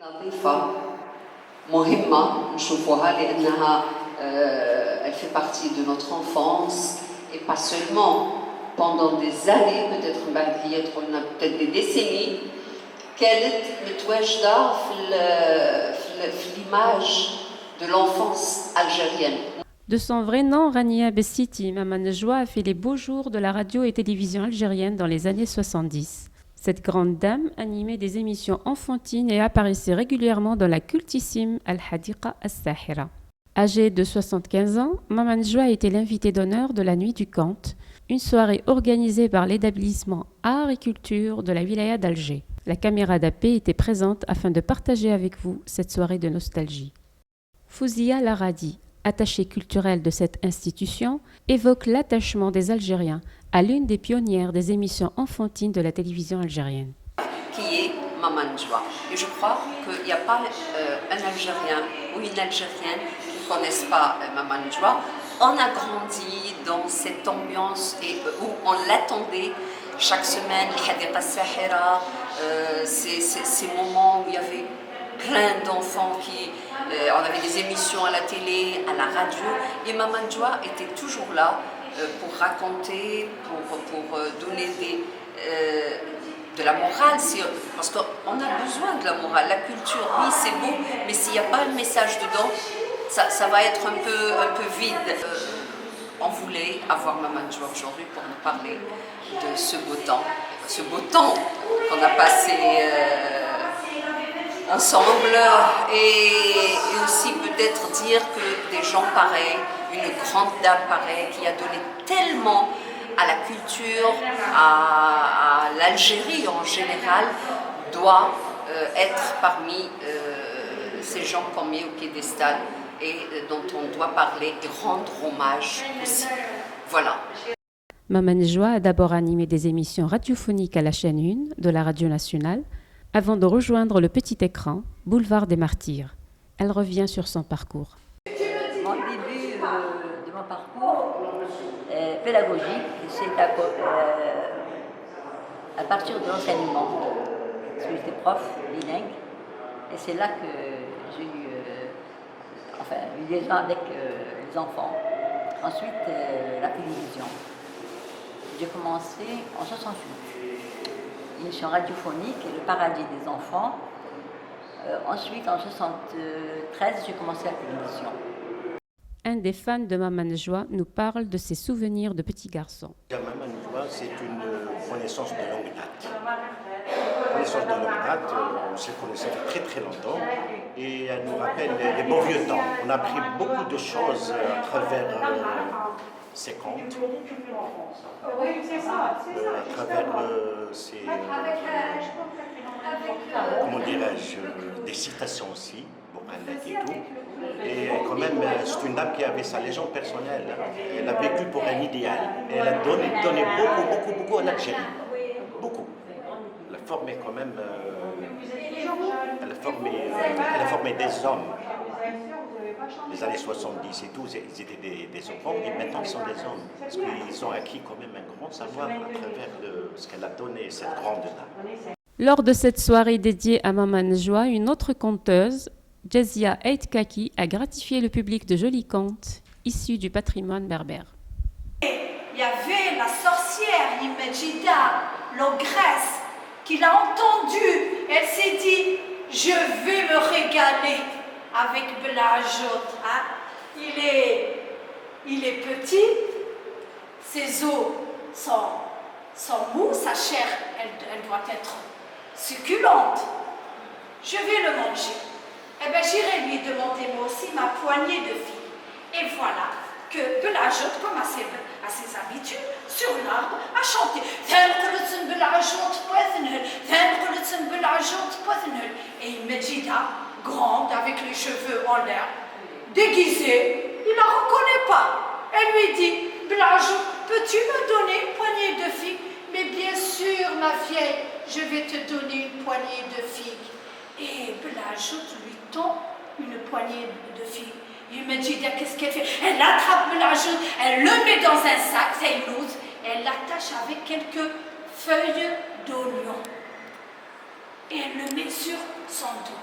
ضيفة مهمة نشوفوها لأنها elle fait partie de notre enfance et pas seulement pendant des années peut-être بعد هي تقولنا peut-être des décennies كانت متواجدة في l'image de l'enfance algérienne. De son vrai nom, Rania Bessiti, Maman Najwa a fait les beaux jours de la radio et télévision algérienne dans les années 70. Cette grande dame animait des émissions enfantines et apparaissait régulièrement dans la cultissime Al-Hadiqa As-Sahira. Âgée de 75 ans, Maman Najwa était l'invitée d'honneur de la Nuit du Conte, une soirée organisée par l'établissement Art et Culture de la wilaya d'Alger. La caméra d'AP était présente afin de partager avec vous cette soirée de nostalgie. Fouzia Laradi, attachée culturelle de cette institution, évoque l'attachement des Algériens à l'une des pionnières des émissions enfantines de la télévision algérienne. Qui est Maman Najwa. Et je crois qu'il n'y a pas un Algérien ou une Algérienne qui ne connaisse pas Maman Najwa. On a grandi dans cette ambiance et où on l'attendait chaque semaine, Hadiqa Sahira, ces moments où il y avait plein d'enfants on avait des émissions à la télé, à la radio, et Maman Najwa était toujours là pour raconter, pour donner de la morale, parce qu'on a besoin de la morale. La culture, oui, c'est beau, mais s'il n'y a pas un message dedans, ça va être un peu vide. On voulait avoir Maman Najwa aujourd'hui pour nous parler de ce beau temps qu'on a passé ensemble et aussi peut-être dire que des gens pareils, une grande dame pareille qui a donné tellement à la culture, à l'Algérie en général, doit être parmi ces gens qu'on met au piédestal et dont on doit parler et rendre hommage aussi. Voilà. Maman Najwa a d'abord animé des émissions radiophoniques à la chaîne 1 de la Radio nationale avant de rejoindre le petit écran, Boulevard des Martyrs. Elle revient sur son parcours. Mon début de mon parcours pédagogique, c'est à partir de l'enseignement. Parce que j'étais prof bilingue et c'est là que j'ai eu une liaison avec les enfants. Ensuite, la télévision. J'ai commencé en 68. Émission radiophonique et le paradis des enfants. Ensuite, en 73, j'ai commencé la télévision. Un des fans de Maman Najwa nous parle de ses souvenirs de petit garçon. Maman Najwa, c'est une connaissance de longue date. Connaissance de longue date, on s'est connaissait très très longtemps et elle nous rappelle les beaux vieux temps. On a appris beaucoup de choses à travers ses contes, à travers ses, comment dirais-je, des citations aussi, bon, et tout. Et quand même, c'est une dame qui avait sa légende personnelle. Elle a vécu pour un idéal. Et elle a donné beaucoup à l'Algérie. Beaucoup. Elle a formé quand même, elle a formé des hommes. Les années 70 et tout, ils étaient des enfants, et maintenant ils sont des hommes. Parce qu'ils ont acquis quand même un grand savoir à travers ce qu'elle a donné, cette grande dame. Lors de cette soirée dédiée à Maman Najwa, une autre conteuse, Jazia Eitkaki, a gratifié le public de jolis contes issus du patrimoine berbère. Il y avait la sorcière Imejida, l'ogresse, qui l'a entendue. Elle s'est dit, je vais me régaler avec Belajot. Hein? Il est petit, ses os sont mous, sa chair, elle doit être succulente. Je vais le manger. Eh bien, j'irai lui demander moi aussi ma poignée de filles. Et voilà que Belajot, comme à ses habitudes, sur l'arbre, a chanté. Et Imejida, grande, avec les cheveux en l'air, déguisée, il ne la reconnaît pas. Elle lui dit, Belajot, peux-tu me donner une poignée de figues? Mais bien sûr, ma vieille, je vais te donner une poignée de figues. Et Belajot lui tend une poignée de figues. Imejida, qu'est-ce qu'elle fait? Elle attrape Belajot, elle le met dans un sac, c'est une loose, elle l'attache avec quelques feuilles d'oignon. Et elle le met sur son dos.